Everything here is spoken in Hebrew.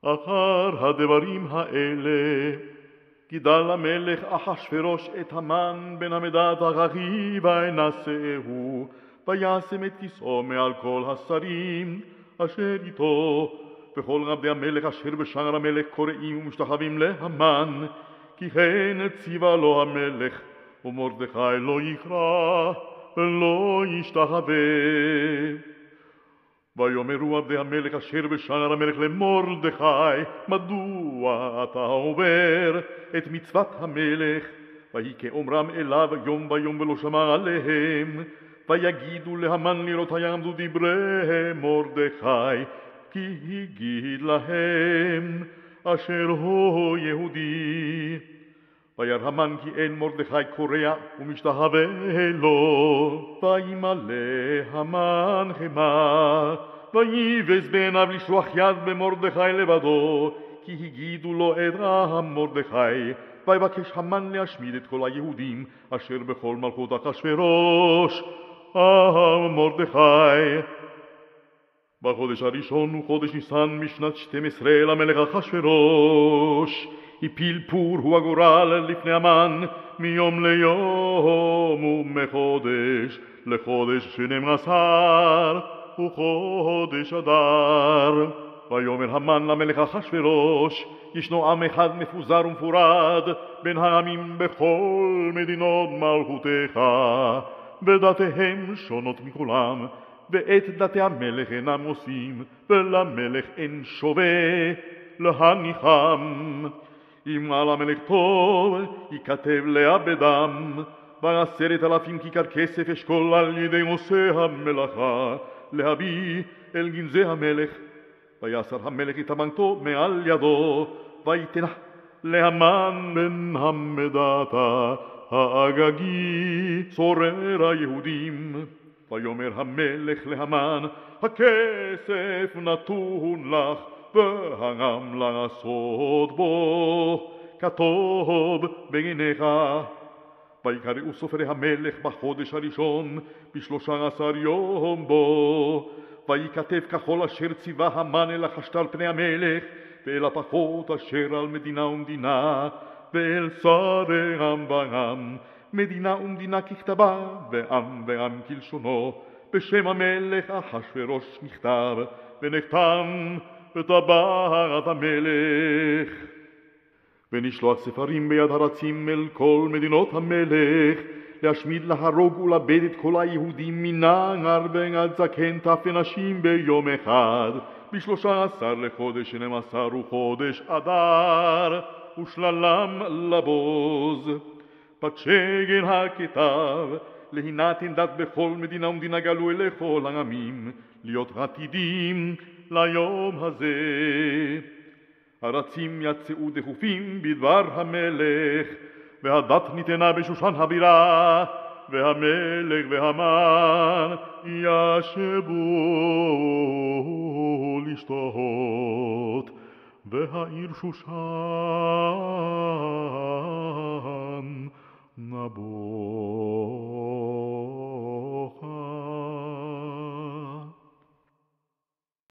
אחר הדברים האלה גידל המלך אחשוורוש את המן בן המדד האחי וינשאהו וישם את כיסאו מעל כל השרים אשר איתו וכל רבי המלך אשר בשער המלך קוראים ומשתחווים להמן כי כן ציווה לו המלך ומרדכי לא יקרא ולא ישתחווה. ויאמרו עבדי המלך אשר בשער המלך למרדכי מדוע אתה עובר את מצוות המלך ויהי כאומרם אליו יום ויום ולא שמע עליהם ויגידו להמן לראות יעמדו דברי מרדכי כי הגיד להם אשר הוא יהודי. וירא המן כי אין מרדכי קורע ומשתחווה לו וימלא המן חמה ויבז בעיניו לשלוח יד במרדכי לבדו כי הגידו לו את רעם מרדכי ויבקש המן להשמיד את כל היהודים אשר בכל מלכות אחשוורוש מרדכי. בחודש הראשון וחודש ניסן משנת 12 למלך אחשוורוש הפיל פור הוא הגורל לפני המן מיום ליום ומחודש לחודש 12 וחודש אדר. ויאמר המן למלך אחשוורוש ישנו עם אחד מפוזר ומפורד בין העמים בכל מדינות מלכותך ודתיהם שונות מכולם ואת דתי המלך אינם עושים ולמלך אין שווה להניחם. אם על המלך טוב ייכתב לאבדם ו10,000 כיכר כסף אשכול על ידי עושה המלאכה להביא אל גנזי המלך. ויסר המלך את אמנתו מעל ידו ויתנה להמן בן המדתה האגגי צורר היהודים. ויאמר המלך להמן הכסף נתון לך והעם לעשות בו כטוב בעיניך. ויקראו סופרי המלך בחודש הראשון ב13 יום בו וייכתב ככל אשר ציווה המן אל החשת על פני המלך ואל הפחות אשר על מדינה ומדינה ואל שרי עם ועם מדינה ומדינה ככתבה ועם ועם כלשונו בשם המלך אחשוורוש נכתב ונחתם וטבעת המלך. ונשלוח ספרים ביד הרצים אל כל מדינות המלך להשמיד להרוג ולאבד את כל היהודים מנער ועד זקן טף ונשים ביום אחד ב13 לחודש 12 וחודש אדר ושללם לבוז. פתשגן הכתב להינתן דת בכל מדינה ומדינה גלוי לכל העמים להיות עתידים ליום הזה. הרצים יצאו דחופים בדבר המלך והדת ניתנה בשושן הבירה והמלך והמן ישבו לשתות והעיר שושן